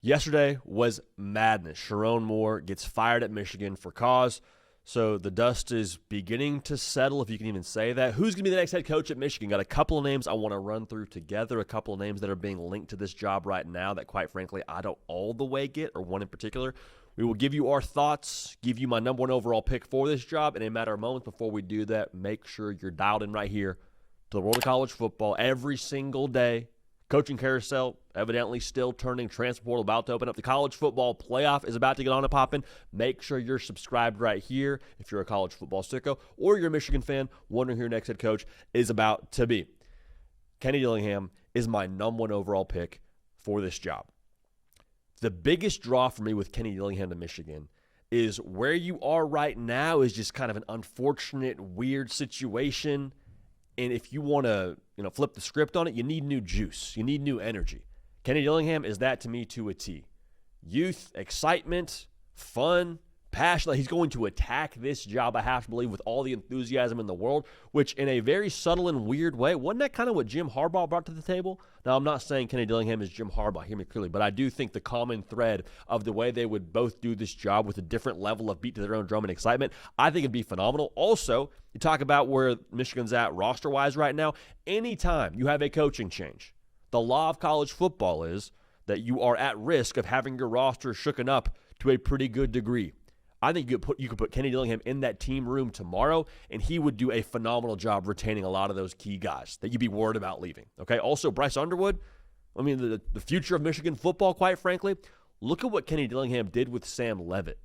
Yesterday was madness. Sharon Moore gets fired at Michigan for cause. So the dust is beginning to settle, if you can even say that. Who's going to be the next head coach at Michigan? Got a couple of names I want to run through together, a couple of names that are being linked to this job right now that, quite frankly, I don't all the way get, or one in particular. We will give you our thoughts, give you my number one overall pick for this job. In a matter of moments, before we do that, make sure you're dialed in right here to the world of college football every single day. Coaching carousel evidently still turning, transfer portal about to open up. The college football playoff is about to get on and popping. Make sure you're subscribed right here if you're a college football sicko or you're a Michigan fan wondering who your next head coach is about to be. Kenny Dillingham is my number one overall pick for this job. The biggest draw for me with Kenny Dillingham to Michigan is where you are right now is just kind of an unfortunate, weird situation. And if you want to, flip the script on it, you need new juice. You need new energy. Kenny Dillingham is that to me to a T. Youth, excitement, fun, passion. He's going to attack this job, I have to believe, with all the enthusiasm in the world, which in a very subtle and weird way, wasn't that kind of what Jim Harbaugh brought to the table? Now, I'm not saying Kenny Dillingham is Jim Harbaugh, hear me clearly, but I do think the common thread of the way they would both do this job with a different level of beat to their own drum and excitement, I think it'd be phenomenal. Also, you talk about where Michigan's at roster-wise right now. Anytime you have a coaching change, the law of college football is that you are at risk of having your roster shooken up to a pretty good degree. I think you could put Kenny Dillingham in that team room tomorrow, and he would do a phenomenal job retaining a lot of those key guys that you'd be worried about leaving. Okay. Also, Bryce Underwood, the future of Michigan football, quite frankly, look at what Kenny Dillingham did with Sam Leavitt.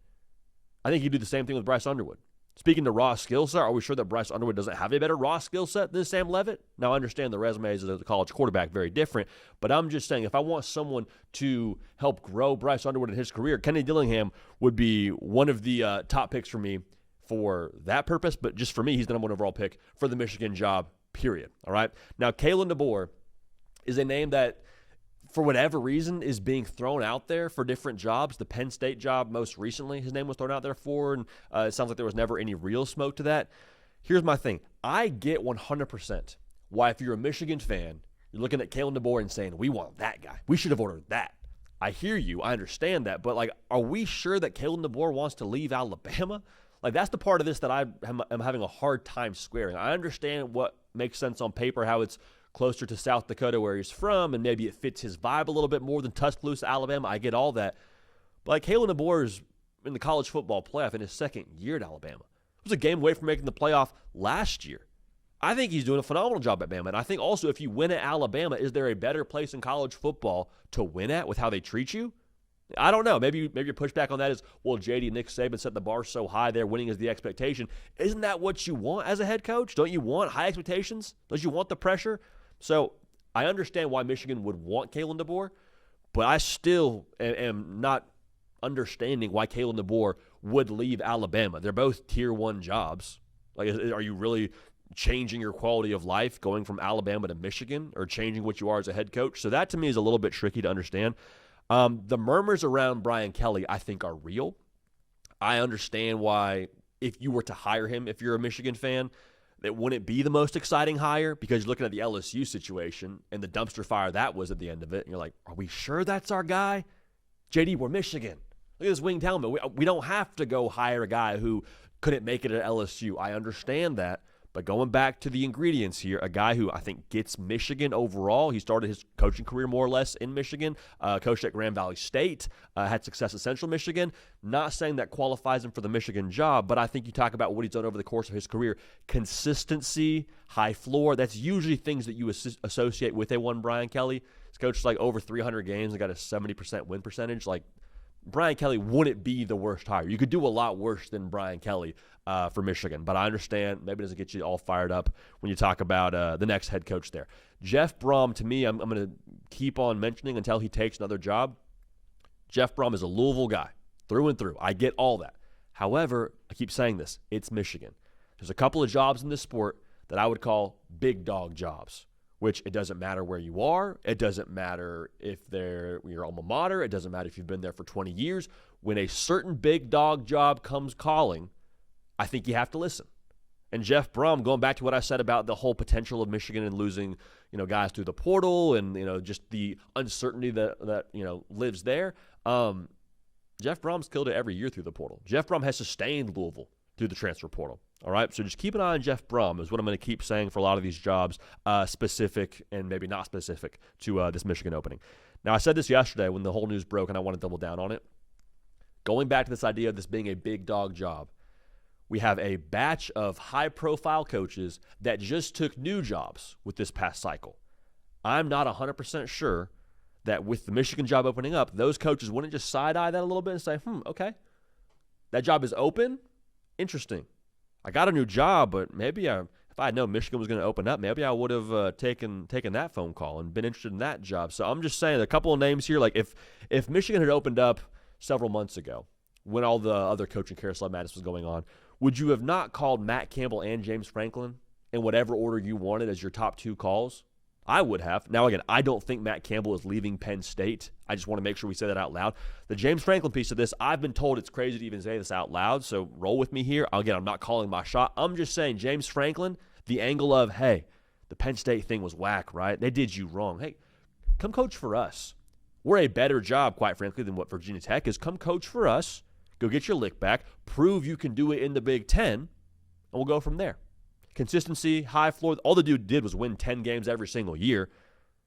I think he'd do the same thing with Bryce Underwood. Speaking to raw skill set, are we sure that Bryce Underwood doesn't have a better raw skill set than Sam Leavitt? Now, I understand the resumes as a college quarterback very different, but I'm just saying if I want someone to help grow Bryce Underwood in his career, Kenny Dillingham would be one of the top picks for me for that purpose, but just for me, he's the number one overall pick for the Michigan job, period. All right? Now, Kalen DeBoer is a name that, for whatever reason, is being thrown out there for different jobs. The Penn State job most recently, his name was thrown out there for, and it sounds like there was never any real smoke to that. Here's my thing. I get 100% why if you're a Michigan fan, you're looking at Kalen DeBoer and saying, we want that guy. We should have ordered that. I hear you. I understand that. But, are we sure that Kalen DeBoer wants to leave Alabama? That's the part of this that I'm having a hard time squaring. I understand what makes sense on paper, how it's closer to South Dakota where he's from, and maybe it fits his vibe a little bit more than Tuscaloosa, Alabama. I get all that. But Kalen DeBoer is in the college football playoff in his second year at Alabama. It was a game away from making the playoff last year. I think he's doing a phenomenal job at Bama. And I think also if you win at Alabama, is there a better place in college football to win at with how they treat you? I don't know. Maybe your pushback on that is, well, JD, Nick Saban set the bar so high there, winning is the expectation. Isn't that what you want as a head coach? Don't you want high expectations? Don't you want the pressure? So I understand why Michigan would want Kalen DeBoer, but I still am not understanding why Kalen DeBoer would leave Alabama. They're both tier 1 jobs. Are you really changing your quality of life going from Alabama to Michigan, or changing what you are as a head coach? So that to me is a little bit tricky to understand. The murmurs around Brian Kelly, I think, are real. I understand why, if you were to hire him, if you're a Michigan fan, it wouldn't be the most exciting hire, because you're looking at the LSU situation and the dumpster fire that was at the end of it. And you're like, are we sure that's our guy? JD, we're Michigan. Look at this winged helmet. We don't have to go hire a guy who couldn't make it at LSU. I understand that. But going back to the ingredients here, a guy who I think gets Michigan overall. He started his coaching career more or less in Michigan, coached at Grand Valley State, had success at Central Michigan. Not saying that qualifies him for the Michigan job, but I think you talk about what he's done over the course of his career. Consistency, high floor, that's usually things that you associate with a one Brian Kelly. He's coached over 300 games and got a 70% win percentage. Brian Kelly wouldn't be the worst hire. You could do a lot worse than Brian Kelly for Michigan, but I understand maybe it doesn't get you all fired up when you talk about the next head coach there. Jeff Braum, to me, I'm going to keep on mentioning until he takes another job. Jeff Braum is a Louisville guy, through and through. I get all that. However, I keep saying this, it's Michigan. There's a couple of jobs in this sport that I would call big dog jobs, which it doesn't matter where you are. It doesn't matter if they're your alma mater. It doesn't matter if you've been there for 20 years. When a certain big dog job comes calling, I think you have to listen. And Jeff Braum, going back to what I said about the whole potential of Michigan and losing, guys through the portal and, just the uncertainty that lives there. Jeff Braum's killed it every year through the portal. Jeff Braum has sustained Louisville through the transfer portal. All right, so just keep an eye on Jeff Braum is what I'm going to keep saying for a lot of these jobs, specific and maybe not specific to this Michigan opening. Now, I said this yesterday when the whole news broke, and I want to double down on it. Going back to this idea of this being a big dog job, we have a batch of high-profile coaches that just took new jobs with this past cycle. I'm not 100% sure that with the Michigan job opening up, those coaches wouldn't just side-eye that a little bit and say, okay, that job is open? Interesting. I got a new job, but maybe if I had known Michigan was going to open up, maybe I would have taken that phone call and been interested in that job. So I'm just saying a couple of names here. Like if Michigan had opened up several months ago when all the other coaching carousel madness was going on, would you have not called Matt Campbell and James Franklin in whatever order you wanted as your top two calls? I would have. Now, again, I don't think Matt Campbell is leaving Penn State. I just want to make sure we say that out loud. The James Franklin piece of this, I've been told it's crazy to even say this out loud, so roll with me here. Again, I'm not calling my shot. I'm just saying James Franklin, the angle of, hey, the Penn State thing was whack, right? They did you wrong. Hey, come coach for us. We're a better job, quite frankly, than what Virginia Tech is. Come coach for us. Go get your lick back. Prove you can do it in the Big Ten, and we'll go from there. Consistency, high floor. All the dude did was win 10 games every single year.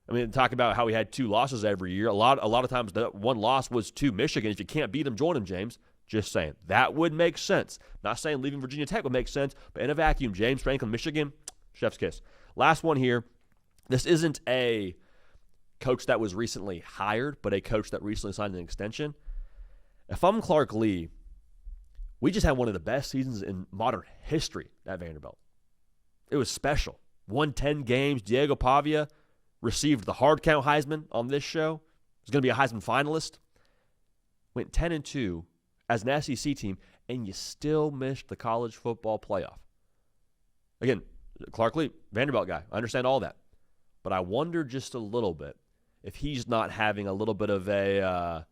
I mean, talk about how he had 2 losses every year. A lot of times that one loss was to Michigan. If you can't beat them, join them, James. Just saying. That would make sense. Not saying leaving Virginia Tech would make sense, but in a vacuum, James Franklin, Michigan, chef's kiss. Last one here. This isn't a coach that was recently hired, but a coach that recently signed an extension. If I'm Clark Lee, we just had one of the best seasons in modern history at Vanderbilt. It was special. Won 10 games. Diego Pavia received the hard count Heisman on this show. He's going to be a Heisman finalist. Went 10-2 as an SEC team, and you still missed the college football playoff. Again, Clark Lee, Vanderbilt guy. I understand all that. But I wonder just a little bit if he's not having a little bit of a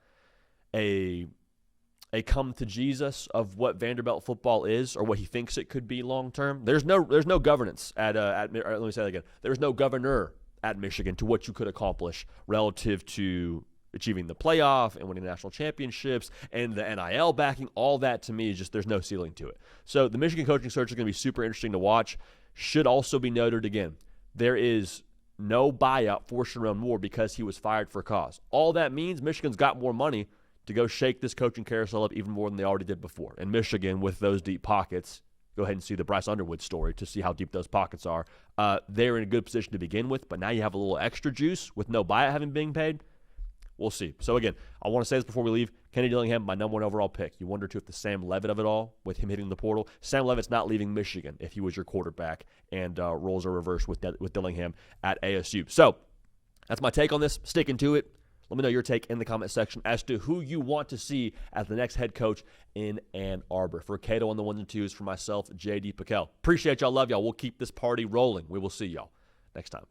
come to Jesus of what Vanderbilt football is or what he thinks it could be long term. There's no governance at let me say that again. There's no governor at Michigan to what you could accomplish relative to achieving the playoff and winning national championships and the NIL backing. All that to me is just there's no ceiling to it. So the Michigan coaching search is going to be super interesting to watch. Should also be noted again, there is no buyout for Sharon Moore because he was fired for cause. All that means Michigan's got more money to go shake this coaching carousel up even more than they already did before. And Michigan, with those deep pockets, go ahead and see the Bryce Underwood story to see how deep those pockets are. They're in a good position to begin with, but now you have a little extra juice with no buyout having been paid. We'll see. So again, I want to say this before we leave. Kenny Dillingham, my number 1 overall pick. You wonder too if the Sam Levitt of it all, with him hitting the portal. Sam Levitt's not leaving Michigan if he was your quarterback, and roles are reversed with Dillingham at ASU. So that's my take on this. Sticking to it. Let me know your take in the comment section as to who you want to see as the next head coach in Ann Arbor. For Cato on the 1s and 2s, for myself, JD PicKell. Appreciate y'all. Love y'all. We'll keep this party rolling. We will see y'all next time.